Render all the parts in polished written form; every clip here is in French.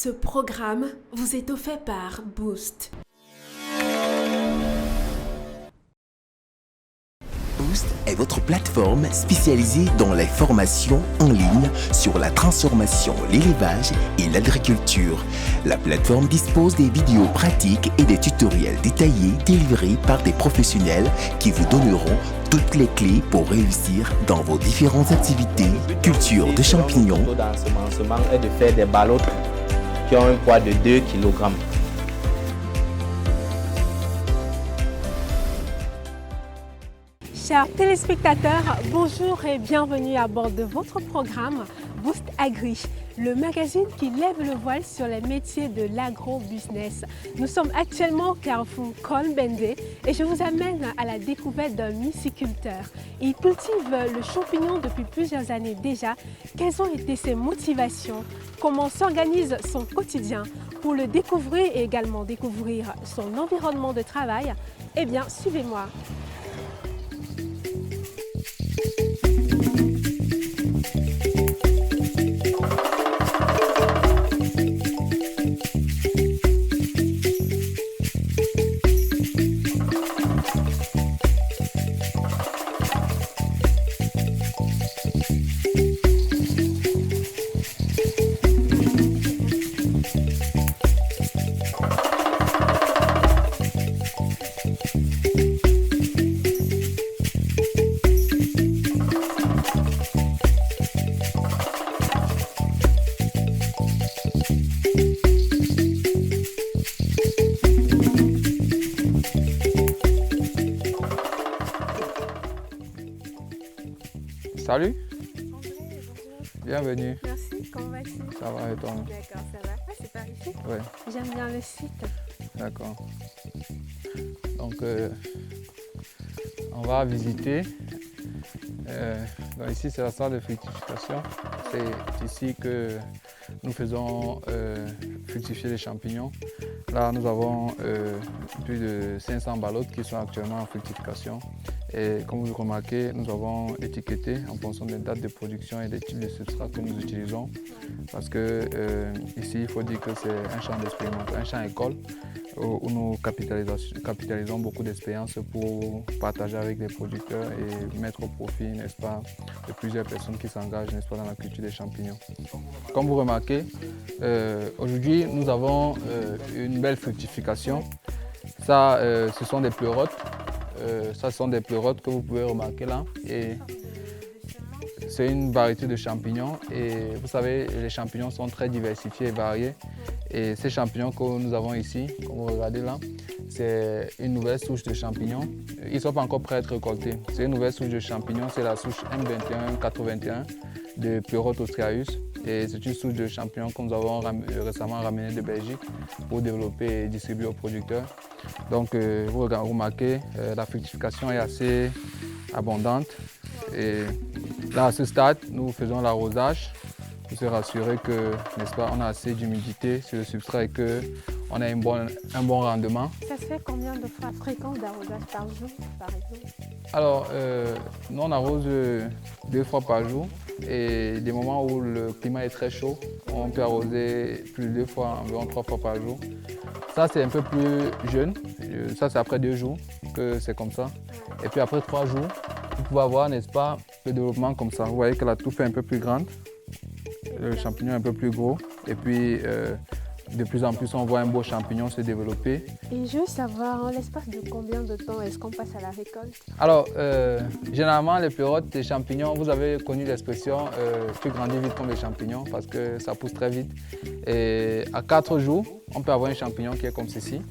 Ce programme vous est offert par Boost. Boost est votre plateforme spécialisée dans les formations en ligne sur la transformation, l'élevage et l'agriculture. La plateforme dispose des vidéos pratiques et des tutoriels détaillés délivrés par des professionnels qui vous donneront toutes les clés pour réussir dans vos différentes activités. Culture de champignons. Le d'ensemencement est de faire des ballottes qui ont un poids de 2 kg. Chers téléspectateurs, bonjour et bienvenue à bord de votre programme Boost Agri, le magazine qui lève le voile sur les métiers de l'agro-business. Nous sommes actuellement au carrefour Kolbende et je vous amène à la découverte d'un myciculteur. Il cultive le champignon depuis plusieurs années déjà. Quelles ont été ses motivations? Comment s'organise son quotidien? Pour le découvrir et également découvrir son environnement de travail, eh bien, suivez-moi. Salut, André, bonjour. bienvenue. Merci, comment vas-tu? Ça va et toi? D'accord, ça va. Ah, c'est par ici? Ouais, J'aime bien le site. d'accord. Donc, on va visiter. Donc ici, c'est la salle de fructification. C'est ici que nous faisons fructifier les champignons. Là, nous avons plus de 500 ballottes qui sont actuellement en fructification. Et comme vous remarquez, nous avons étiqueté en fonction des dates de production et des types de substrats que nous utilisons. Parce que ici, il faut dire que c'est un champ d'expérimentation, un champ école où nous capitalisons beaucoup d'expérience pour partager avec les producteurs et mettre au profit, n'est-ce pas, de plusieurs personnes qui s'engagent, n'est-ce pas, dans la culture des champignons. Comme vous remarquez, aujourd'hui, nous avons une belle fructification. Ça, ce sont des pleurotes. Ça, ce sont des pleurotes que vous pouvez remarquer là. Et c'est une variété de champignons. Et vous savez, les champignons sont très diversifiés et variés. Et ces champignons que nous avons ici, comme vous regardez là, c'est une nouvelle souche de champignons. Ils ne sont pas encore prêts à être récoltés. C'est une nouvelle souche de champignons, c'est la souche M21-421 de Pleurote austraeus. Et c'est une souche de champignons que nous avons récemment ramenée de Belgique pour développer et distribuer aux producteurs. Donc vous remarquez, la fructification est assez abondante. Et là, à ce stade, nous faisons l'arrosage pour se rassurer que, n'est-ce pas, on a assez d'humidité sur le substrat et qu'on a un bon rendement. Ça se fait combien de fois fréquence d'arrosage par jour, par exemple? Alors, nous on arrose 2 fois par jour et des moments où le climat est très chaud, on peut arroser plus de 2 fois, environ 3 fois par jour. Ça, c'est un peu plus jeune. Ça, c'est après 2 jours que c'est comme ça. Et puis après 3 jours, vous pouvez avoir, n'est-ce pas, le développement comme ça. Vous voyez que la touffe est un peu plus grande, le champignon est un peu plus gros. Et puis, de plus en plus, on voit un beau champignon se développer. Et je veux savoir, en l'espace de combien de temps est-ce qu'on passe à la récolte? Alors, généralement, les pleurotes des champignons, vous avez connu l'expression tu grandis vite comme les champignons parce que ça pousse très vite. Et à 4 jours, on peut avoir un champignon qui est comme ceci.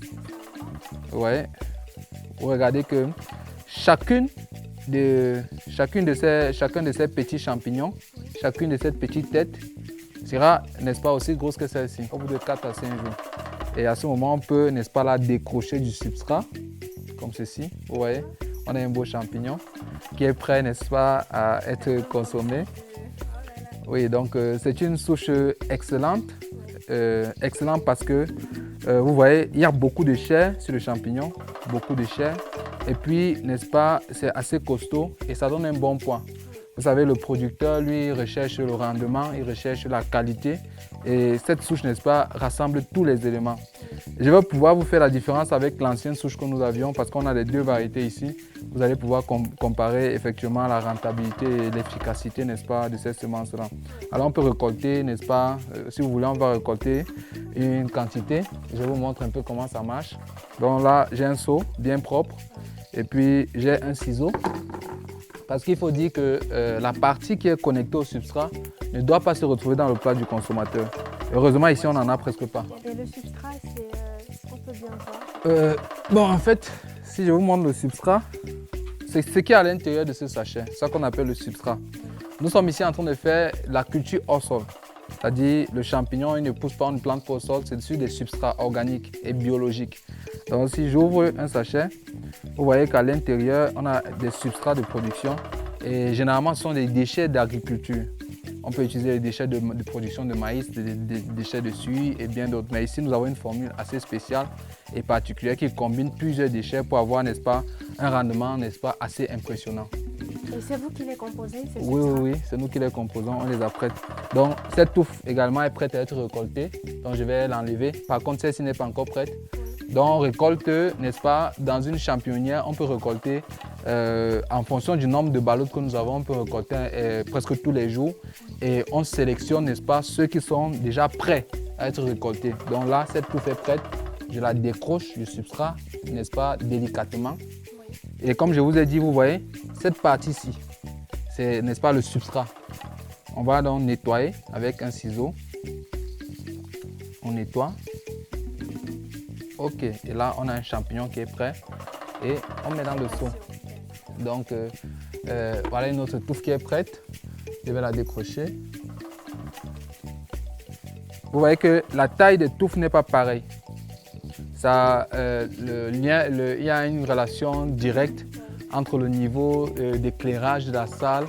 Ouais. Vous regardez que chacun de ces petits champignons, chacune de ces petites têtes sera, n'est-ce pas, aussi grosse que celle-ci, au bout de 4 à 5 jours. Et à ce moment, on peut, n'est-ce pas, la décrocher du substrat, comme ceci. Vous voyez, on a un beau champignon qui est prêt, n'est-ce pas, à être consommé. Oui, donc c'est une souche excellente. Excellente parce que, vous voyez, il y a beaucoup de chair sur le champignon, beaucoup de chair. Et puis, n'est-ce pas, c'est assez costaud et ça donne un bon poids. Vous savez, le producteur, lui, il recherche le rendement, il recherche la qualité. Et cette souche, n'est-ce pas, rassemble tous les éléments. Je vais pouvoir vous faire la différence avec l'ancienne souche que nous avions parce qu'on a les deux variétés ici. Vous allez pouvoir comparer effectivement la rentabilité et l'efficacité, n'est-ce pas, de cette semence-là. Alors on peut récolter, n'est-ce pas, si vous voulez, on va récolter une quantité. Je vous montre un peu comment ça marche. Donc là, j'ai un seau bien propre et puis j'ai un ciseau. Parce qu'il faut dire que la partie qui est connectée au substrat ne doit pas se retrouver dans le plat du consommateur. Heureusement, ici, on n'en a presque pas. Et le substrat, c'est ce qu'on peut bien voir. Bon, en fait, si je vous montre le substrat, c'est ce qui est à l'intérieur de ce sachet, c'est ça qu'on appelle le substrat. Nous sommes ici en train de faire la culture hors sol. C'est-à-dire, le champignon, il ne pousse pas une plante au sol, c'est dessus des substrats organiques et biologiques. Donc, si j'ouvre un sachet, vous voyez qu'à l'intérieur, on a des substrats de production et généralement, ce sont des déchets d'agriculture. On peut utiliser les déchets de production de maïs, des déchets de suie et bien d'autres. Mais ici, nous avons une formule assez spéciale et particulière qui combine plusieurs déchets pour avoir, n'est-ce pas, un rendement, n'est-ce pas, assez impressionnant. Et c'est vous qui les composez, ces Oui, substrats? oui, c'est nous qui les composons, on les apprête. Donc, cette touffe également est prête à être récoltée. Donc, je vais l'enlever. Par contre, celle-ci n'est pas encore prête. Donc, on récolte, n'est-ce pas, dans une champignon, on peut récolter en fonction du nombre de ballottes que nous avons, on peut récolter presque tous les jours. Et on sélectionne, n'est-ce pas, ceux qui sont déjà prêts à être récoltés. Donc là, cette touffe est prête. Je la décroche du substrat, n'est-ce pas, délicatement. Et comme je vous ai dit, vous voyez, cette partie-ci, c'est, n'est-ce pas, le substrat. On va donc nettoyer avec un ciseau. On nettoie. Ok, et là, on a un champignon qui est prêt et on met dans le seau. Donc, voilà une autre touffe qui est prête. Je vais la décrocher. Vous voyez que la taille des touffes n'est pas pareille. Ça, il y a une relation directe entre le niveau d'éclairage de la salle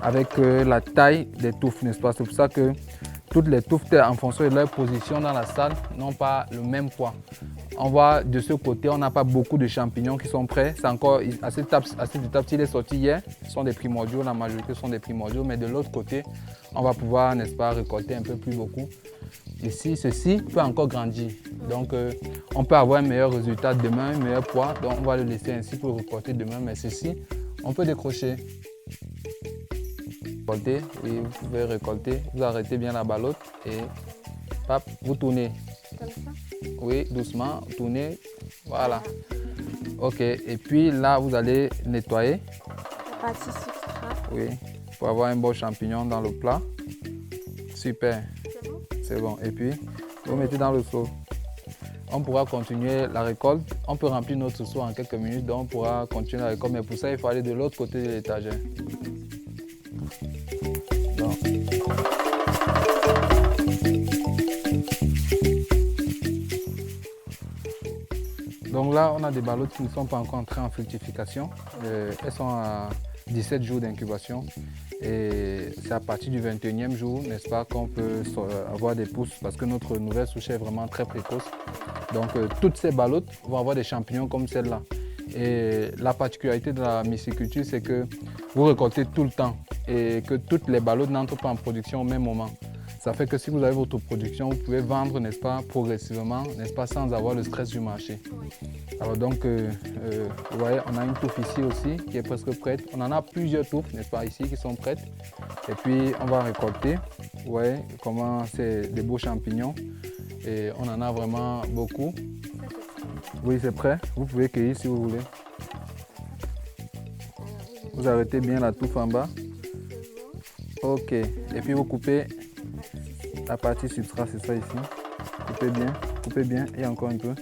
avec la taille des touffes, n'est-ce pas? C'est pour ça que toutes les touffes, en fonction de leur position dans la salle, n'ont pas le même poids. On voit de ce côté, on n'a pas beaucoup de champignons qui sont prêts. C'est encore à cette étape, il est sorti hier. Ce sont des primordiaux, la majorité sont des primordiaux. Mais de l'autre côté, on va pouvoir, n'est-ce pas, récolter un peu plus beaucoup. Ici, ceci peut encore grandir. Donc, on peut avoir un meilleur résultat demain, un meilleur poids. Donc, on va le laisser ainsi pour récolter demain. Mais ceci, on peut décrocher. Récolter, oui, vous pouvez récolter. Vous arrêtez bien la ballotte et hop, vous tournez. Comme ça? Oui, doucement, tournez. Voilà. Ok, et puis là, vous allez nettoyer. La partie substrat. Oui, pour avoir un beau champignon dans le plat. Super. C'est bon? C'est bon. Et puis, vous mettez dans le seau. On pourra continuer la récolte. On peut remplir notre seau en quelques minutes, donc on pourra continuer la récolte. Mais pour ça, il faut aller de l'autre côté de l'étagère. Donc là, on a des ballottes qui ne sont pas encore entrées en fructification. Elles sont à 17 jours d'incubation. Et c'est à partir du 21e jour, n'est-ce pas, qu'on peut avoir des pousses parce que notre nouvelle souche est vraiment très précoce. Donc toutes ces ballottes vont avoir des champignons comme celle-là. Et la particularité de la myciculture, c'est que vous récoltez tout le temps et que toutes les ballottes n'entrent pas en production au même moment. Ça fait que si vous avez votre production, vous pouvez vendre, n'est-ce pas, progressivement, n'est-ce pas, sans avoir le stress du marché. Alors donc, vous voyez, on a une touffe ici aussi qui est presque prête. On en a plusieurs touffes, n'est-ce pas, ici qui sont prêtes. Et puis, on va récolter. Vous voyez comment c'est des beaux champignons. Et on en a vraiment beaucoup. Oui, c'est prêt. Vous pouvez cueillir si vous voulez. Vous arrêtez bien la touffe en bas. Ok. Et puis, vous coupez la partie substrat, c'est ça ici. Coupez bien et encore un peu.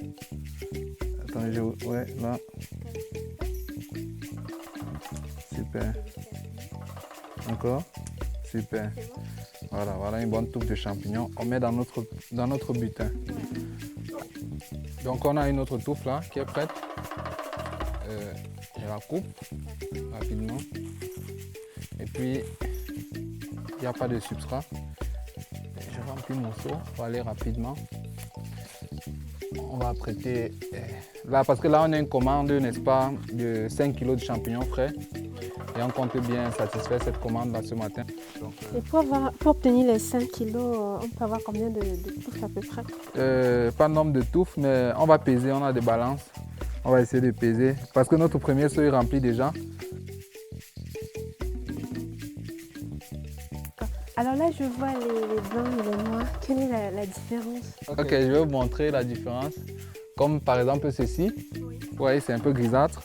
Attendez, ouais, là. Super. Encore. Super. Voilà une bonne touffe de champignons. On met dans notre butin. Donc on a une autre touffe là qui est prête. Je la coupe rapidement. Et puis, il n'y a pas de substrat. Je remplis mon seau pour aller rapidement. On va apprêter là parce que là on a une commande, n'est-ce pas, de 5 kg de champignons frais. et on compte bien satisfaire cette commande là ce matin. Donc, Et pour obtenir les 5 kilos, on peut avoir combien de touffes à peu près? pas de nombre de touffes, mais on va peser, on a des balances. On va essayer de peser parce que notre premier seau est rempli déjà. Alors là, je vois les blancs et les noirs. Quelle est la différence? Ok, je vais vous montrer la différence. Comme par exemple ceci, vous voyez, c'est un peu grisâtre.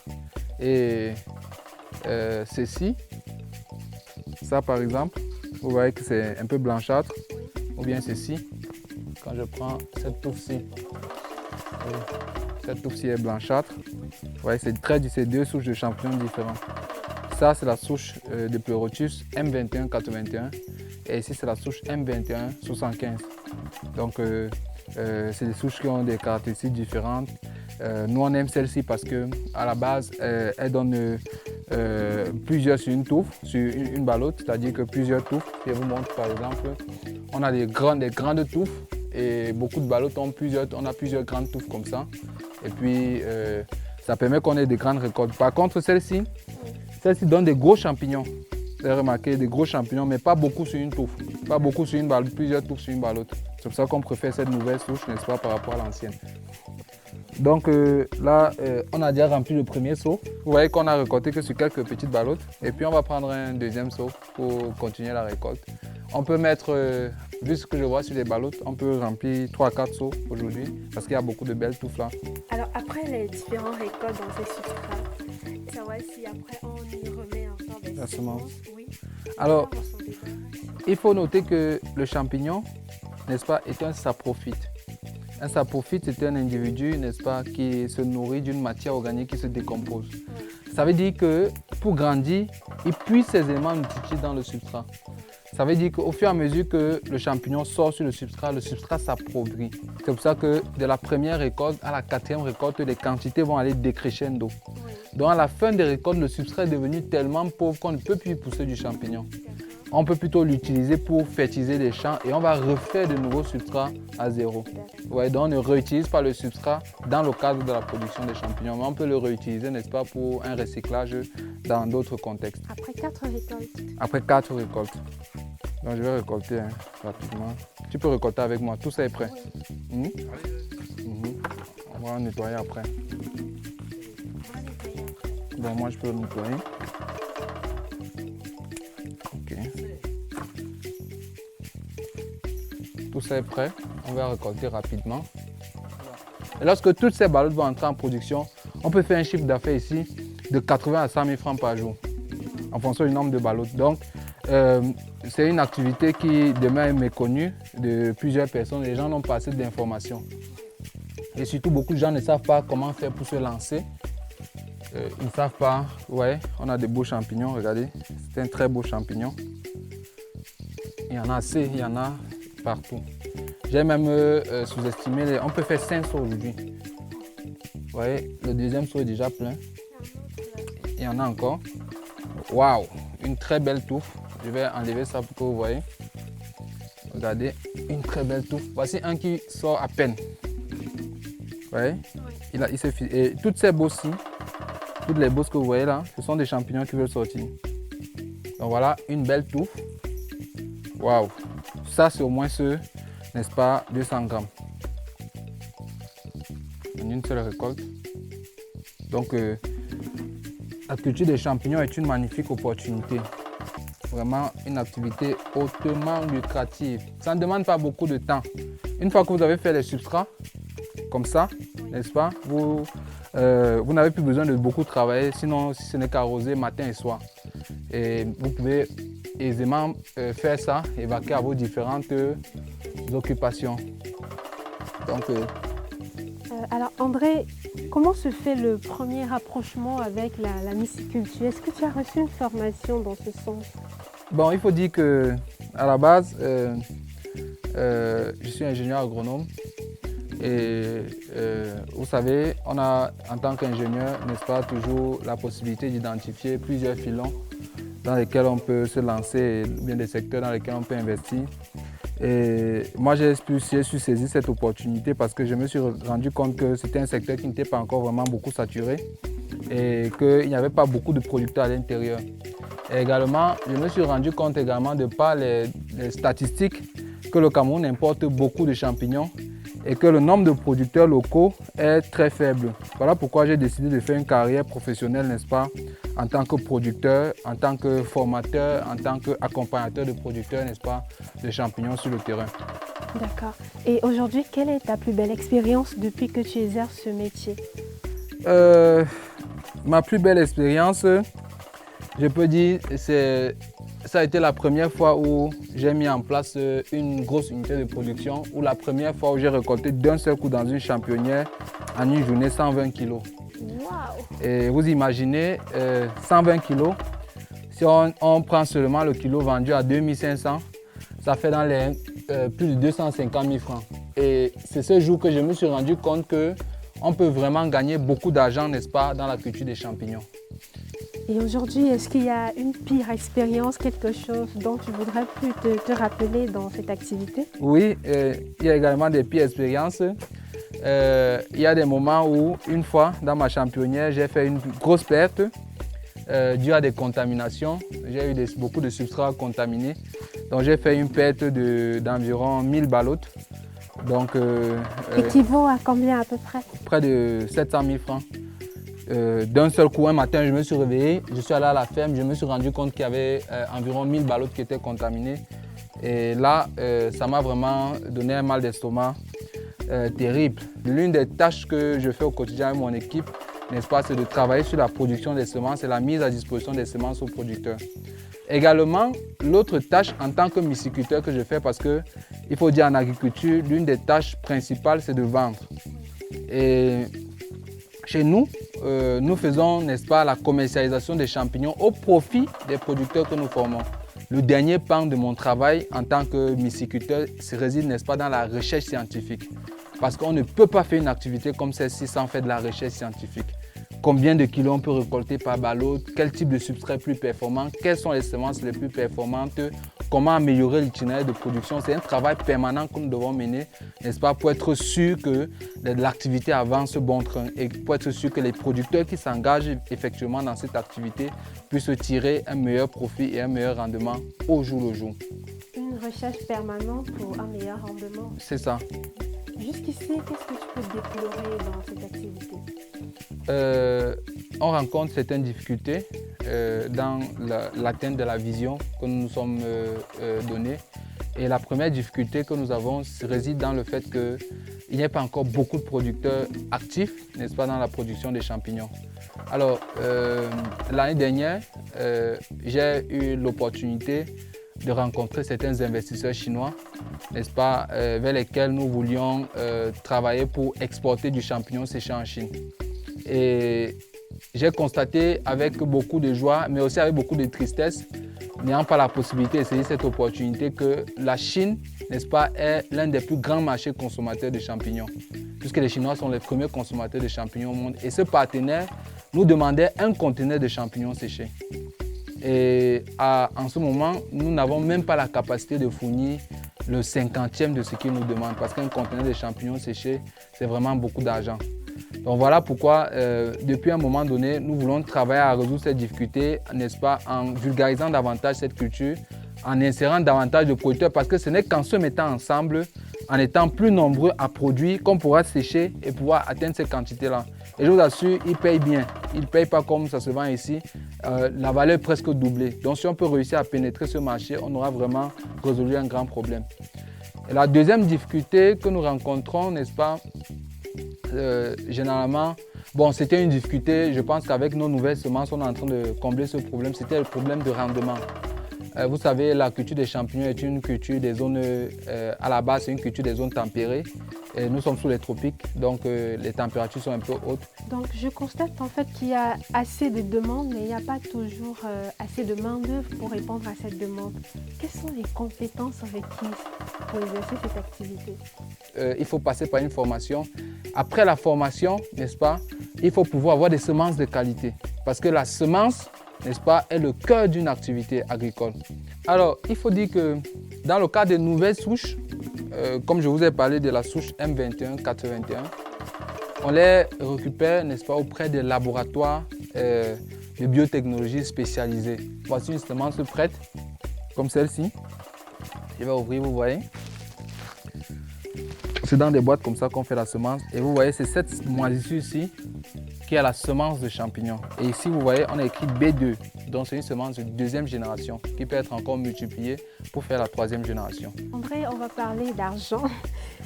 Et ceci, ça par exemple, vous voyez que c'est un peu blanchâtre. Ou bien ceci, quand je prends cette touffe-ci, cette touffe-ci est blanchâtre. Vous voyez, c'est deux souches de champignons différents. Ça, c'est la souche de Pleurotus M2181 et ici, c'est la souche M2175. Donc, c'est des souches qui ont des caractéristiques différentes. Nous, on aime celle-ci parce qu'à la base, elle donne plusieurs sur une touffe, sur une ballotte, c'est-à-dire que plusieurs touffes. Je vous montre par exemple, on a des grandes touffes et beaucoup de ballottes ont plusieurs grandes touffes comme ça. Et puis, ça permet qu'on ait des grandes récoltes. Par contre, celle-ci donne des gros champignons. Vous avez remarqué, des gros champignons, mais pas beaucoup sur une touffe. Pas beaucoup sur une ballotte, plusieurs touffes sur une ballotte. C'est pour ça qu'on préfère cette nouvelle souche, n'est-ce pas, par rapport à l'ancienne. Donc là, on a déjà rempli le premier seau. Vous voyez qu'on a récolté que sur quelques petites ballottes. Et puis on va prendre un deuxième seau pour continuer la récolte. On peut mettre, vu ce que je vois sur les ballottes, on peut remplir 3 à 4 seaux aujourd'hui parce qu'il y a beaucoup de belles touffes là. Alors après les différents récoltes dans ces substrats, savoir si après on y remet encore des semences. Oui. Alors, il faut noter que le champignon, n'est-ce pas, est un saprophyte. Un saprophyte, c'est un individu, n'est-ce pas, qui se nourrit d'une matière organique qui se décompose. Ça veut dire que pour grandir, il puise ses éléments nutritifs dans le substrat. Ça veut dire qu'au fur et à mesure que le champignon sort sur le substrat s'appauvrit. C'est pour ça que de la première récolte à la 4e récolte, les quantités vont aller décrescendo. Donc à la fin des récoltes, le substrat est devenu tellement pauvre qu'on ne peut plus pousser du champignon. On peut plutôt l'utiliser pour fertiliser les champs et on va refaire de nouveaux substrats à zéro. Ouais, donc on ne réutilise pas le substrat dans le cadre de la production des champignons, mais on peut le réutiliser, n'est-ce pas, pour un recyclage dans d'autres contextes. Après 4 récoltes. Après 4 récoltes. Donc je vais récolter rapidement. Tu peux récolter avec moi, tout ça est prêt. Oui. On va nettoyer après. Bon, moi je peux le nettoyer. Ok. Tout ça est prêt, on va récolter rapidement. Et lorsque toutes ces ballottes vont entrer en production, on peut faire un chiffre d'affaires ici de 80 à 100 000 francs par jour, en fonction du nombre de ballottes. Donc, c'est une activité qui demain est méconnue de plusieurs personnes. Les gens n'ont pas assez d'informations. Et surtout, beaucoup de gens ne savent pas comment faire pour se lancer. Ils ne savent pas. Ouais, on a des beaux champignons, regardez. C'est un très beau champignon. Il y en a assez, il y en a partout. J'ai même sous-estimé, on peut faire 5 seaux aujourd'hui. Vous voyez, le deuxième seau est déjà plein. Il y en a encore. Waouh, une très belle touffe. Je vais enlever ça pour que vous voyez. Regardez, une très belle touffe. Voici un qui sort à peine. Vous voyez, il suffit. Et toutes ces bosses-ci, toutes les bosses que vous voyez là, ce sont des champignons qui veulent sortir. Donc voilà, une belle touffe. Waouh, ça c'est au moins ce, n'est-ce pas, 200 grammes. En une seule récolte. Donc la culture des champignons est une magnifique opportunité. Vraiment une activité hautement lucrative. Ça ne demande pas beaucoup de temps. Une fois que vous avez fait les substrats, comme ça, n'est-ce pas, vous n'avez plus besoin de beaucoup travailler, sinon si ce n'est qu'arroser matin et soir. Et vous pouvez aisément faire ça et vaquer à vos différentes occupations. Donc, alors André, comment se fait le premier rapprochement avec la myciculture? Est-ce que tu as reçu une formation dans ce sens? Bon, il faut dire que à la base, je suis ingénieur agronome. Et vous savez, on a en tant qu'ingénieur, n'est-ce pas, toujours la possibilité d'identifier plusieurs filons dans lesquels on peut se lancer, ou bien des secteurs dans lesquels on peut investir. Et moi, j'ai su saisir cette opportunité parce que je me suis rendu compte que c'était un secteur qui n'était pas encore vraiment beaucoup saturé et qu'il n'y avait pas beaucoup de producteurs à l'intérieur. Et également, je me suis rendu compte également de par les statistiques que le Cameroun importe beaucoup de champignons et que le nombre de producteurs locaux est très faible. Voilà pourquoi j'ai décidé de faire une carrière professionnelle, n'est-ce pas, en tant que producteur, en tant que formateur, en tant qu'accompagnateur de producteurs, n'est-ce pas, de champignons sur le terrain. D'accord. Et aujourd'hui, quelle est ta plus belle expérience depuis que tu exerces ce métier? Ma plus belle expérience, je peux dire, ça a été la première fois où j'ai mis en place une grosse unité de production, ou la première fois où j'ai récolté d'un seul coup dans une championnière en une journée 120 kg. Wow. Et vous imaginez 120 kg, si on prend seulement le kilo vendu à 2500, ça fait dans les plus de 250 000 francs. Et c'est ce jour que je me suis rendu compte qu'on peut vraiment gagner beaucoup d'argent, n'est-ce pas, dans la culture des champignons. Et aujourd'hui, est-ce qu'il y a une pire expérience, quelque chose dont tu voudrais plus te rappeler dans cette activité? Oui, il y a également des pires expériences. Il y a des moments où, une fois, dans ma championnière, j'ai fait une grosse perte due à des contaminations. J'ai eu beaucoup de substrats contaminés. Donc j'ai fait une perte d'environ 1000 ballottes. Donc, équivaut à combien à peu près? Près de 700 000 francs. D'un seul coup, un matin, je me suis réveillé, je suis allé à la ferme, je me suis rendu compte qu'il y avait environ 1000 ballottes qui étaient contaminées. Et là, ça m'a vraiment donné un mal d'estomac terrible. L'une des tâches que je fais au quotidien avec mon équipe, n'est-ce pas, c'est de travailler sur la production des semences et la mise à disposition des semences aux producteurs. Également, l'autre tâche en tant que myciculteur que je fais, parce qu'il faut dire en agriculture, l'une des tâches principales, c'est de vendre. Et chez nous, nous faisons, n'est-ce pas, la commercialisation des champignons au profit des producteurs que nous formons. Le dernier pan de mon travail en tant que myciculteur réside, n'est-ce pas, dans la recherche scientifique. Parce qu'on ne peut pas faire une activité comme celle-ci sans faire de la recherche scientifique. Combien de kilos on peut récolter par ballotte, quel type de substrat est plus performant, quelles sont les semences les plus performantes, comment améliorer l'itinéraire de production. C'est un travail permanent que nous devons mener, n'est-ce pas, pour être sûr que l'activité avance bon train et pour être sûr que les producteurs qui s'engagent effectivement dans cette activité puissent tirer un meilleur profit et un meilleur rendement au jour le jour. Une recherche permanente pour un meilleur rendement. C'est ça. Jusqu'ici, qu'est-ce que tu peux déplorer dans cette activité? On rencontre certaines difficultés dans l'atteinte de la vision que nous nous sommes donnée. Et la première difficulté que nous avons réside dans le fait qu'il n'y a pas encore beaucoup de producteurs actifs, n'est-ce pas, dans la production des champignons. Alors, l'année dernière, j'ai eu l'opportunité de rencontrer certains investisseurs chinois, n'est-ce pas, vers lesquels nous voulions travailler pour exporter du champignon séché en Chine. Et j'ai constaté avec beaucoup de joie, mais aussi avec beaucoup de tristesse, n'ayant pas la possibilité de saisir cette opportunité, que la Chine, n'est-ce pas, est l'un des plus grands marchés consommateurs de champignons, puisque les Chinois sont les premiers consommateurs de champignons au monde. Et ce partenaire nous demandait un conteneur de champignons séchés. Et en ce moment, nous n'avons même pas la capacité de fournir le 50e de ce qu'ils nous demandent, parce qu'un conteneur de champignons séchés, c'est vraiment beaucoup d'argent. Donc voilà pourquoi, depuis un moment donné, nous voulons travailler à résoudre cette difficulté, n'est-ce pas, en vulgarisant davantage cette culture, en insérant davantage de producteurs, parce que ce n'est qu'en se mettant ensemble, en étant plus nombreux à produire, qu'on pourra sécher et pouvoir atteindre ces quantités-là. Et je vous assure, ils payent bien. Ils ne payent pas comme ça se vend ici. La valeur est presque doublée. Donc si on peut réussir à pénétrer ce marché, on aura vraiment résolu un grand problème. Et la deuxième difficulté que nous rencontrons, n'est-ce pas, généralement, bon, c'était une difficulté, je pense qu'avec nos nouvelles semences, on est en train de combler ce problème, c'était le problème de rendement. Vous savez, la culture des champignons est une culture des zones, à la base, c'est une culture des zones tempérées. Et nous sommes sous les tropiques, donc les températures sont un peu hautes. Donc je constate en fait qu'il y a assez de demandes, mais il n'y a pas toujours assez de main-d'œuvre pour répondre à cette demande. Quelles sont les compétences requises pour exercer cette activité? Il faut passer par une formation. Après la formation, n'est-ce pas, il faut pouvoir avoir des semences de qualité. Parce que la semence, n'est-ce pas, est le cœur d'une activité agricole. Alors, il faut dire que dans le cas des nouvelles souches, comme je vous ai parlé de la souche M21-421, on les récupère, n'est-ce pas, auprès des laboratoires de biotechnologie spécialisée. Voici une semence prête, comme celle-ci. Je vais ouvrir, vous voyez. C'est dans des boîtes comme ça qu'on fait la semence. Et vous voyez, c'est cette moisissure-ci qui est la semence de champignons. Et ici, vous voyez, on a écrit B2. Donc, c'est une semence de deuxième génération qui peut être encore multipliée pour faire la troisième génération. André, on va parler d'argent.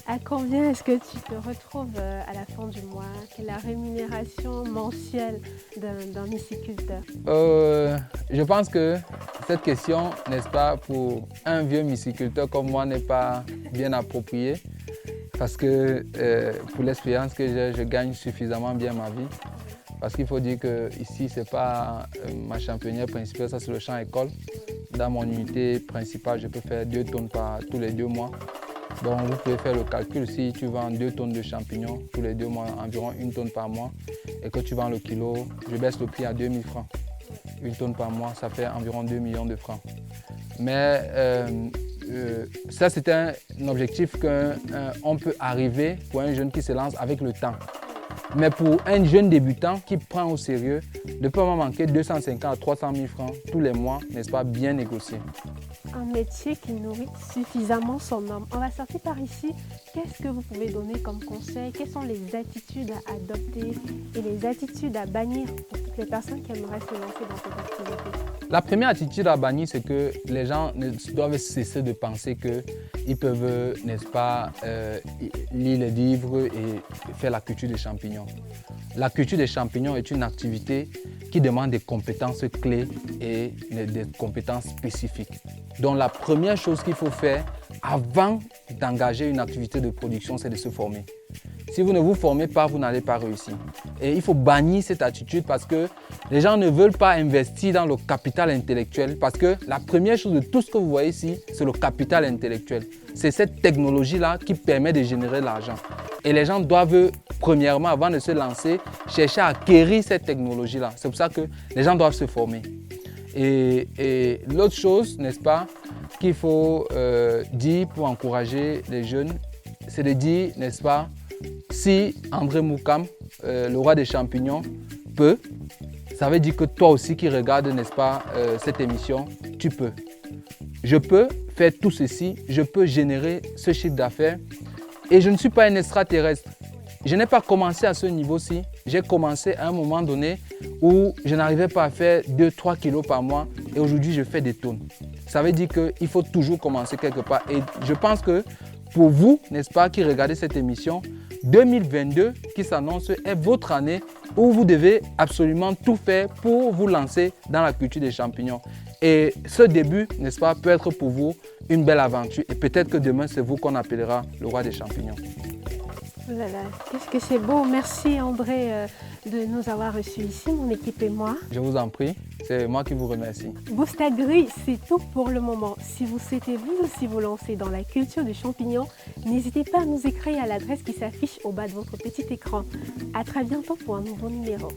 À combien est-ce que tu te retrouves à la fin du mois? Quelle est la rémunération mensuelle d'un myciculteur? Je pense que cette question, n'est-ce pas, pour un vieux myciculteur comme moi, n'est pas bien appropriée. Parce que pour l'expérience que j'ai, je gagne suffisamment bien ma vie. Parce qu'il faut dire que ici, ce n'est pas ma championnière principale, ça c'est le champ école. Dans mon unité principale, je peux faire 2 tonnes tous les 2 mois. Donc vous pouvez faire le calcul, si tu vends 2 tonnes de champignons tous les 2 mois, environ 1 tonne par mois, et que tu vends le kilo, je baisse le prix à 2000 francs. 1 tonne par mois, ça fait environ 2 millions de francs. Mais ça, c'est un objectif qu'on peut arriver pour un jeune qui se lance avec le temps. Mais pour un jeune débutant qui prend au sérieux, ne peut pas manquer 250 à 300 000 francs tous les mois, n'est-ce pas, bien négocié. Un métier qui nourrit suffisamment son homme. On va sortir par ici. Qu'est-ce que vous pouvez donner comme conseil? Quelles sont les attitudes à adopter et les attitudes à bannir pour toutes les personnes qui aimeraient se lancer dans cette activité? La première attitude à bannir, c'est que les gens doivent cesser de penser qu'ils peuvent, n'est-ce pas, lire les livres et faire la culture des champignons. La culture des champignons est une activité qui demande des compétences clés et des compétences spécifiques. Donc la première chose qu'il faut faire avant d'engager une activité de production, c'est de se former. Si vous ne vous formez pas, vous n'allez pas réussir. Et il faut bannir cette attitude parce que les gens ne veulent pas investir dans le capital intellectuel parce que la première chose de tout ce que vous voyez ici, c'est le capital intellectuel. C'est cette technologie-là qui permet de générer de l'argent. Et les gens doivent, premièrement, avant de se lancer, chercher à acquérir cette technologie-là. C'est pour ça que les gens doivent se former. Et l'autre chose, n'est-ce pas, qu'il faut dire pour encourager les jeunes, c'est de dire, n'est-ce pas, si André Moukam, le roi des champignons, peut, ça veut dire que toi aussi qui regardes, n'est-ce pas, cette émission, tu peux. Je peux faire tout ceci, je peux générer ce chiffre d'affaires et je ne suis pas un extraterrestre. Je n'ai pas commencé à ce niveau-ci. J'ai commencé à un moment donné où je n'arrivais pas à faire 2-3 kilos par mois et aujourd'hui je fais des tonnes. Ça veut dire qu'il faut toujours commencer quelque part et je pense que pour vous, n'est-ce pas, qui regardez cette émission, 2022 qui s'annonce est votre année où vous devez absolument tout faire pour vous lancer dans la culture des champignons. Et ce début, n'est-ce pas, peut être pour vous une belle aventure et peut-être que demain, c'est vous qu'on appellera le roi des champignons. Oh là là, qu'est-ce que c'est beau. Merci André de nous avoir reçus ici, mon équipe et moi. Je vous en prie, c'est moi qui vous remercie. Boost Agri, c'est tout pour le moment. Si vous souhaitez vous aussi vous lancer dans la culture du champignon, n'hésitez pas à nous écrire à l'adresse qui s'affiche au bas de votre petit écran. À très bientôt pour un nouveau numéro.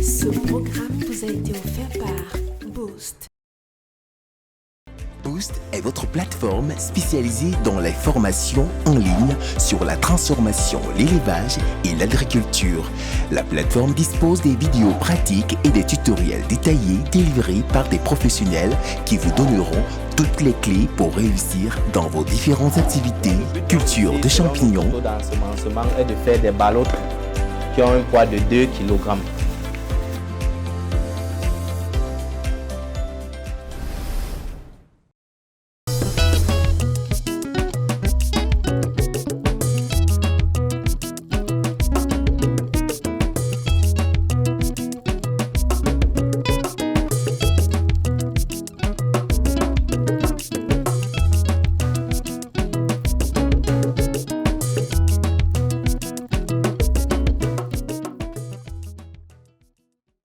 Ce programme vous a été offert par Boost. Boost est votre plateforme spécialisée dans les formations en ligne sur la transformation, l'élevage et l'agriculture. La plateforme dispose des vidéos pratiques et des tutoriels détaillés délivrés par des professionnels qui vous donneront toutes les clés pour réussir dans vos différentes activités. Culture de champignons. L'ensemencement est de faire des ballots qui ont un poids de 2 kg.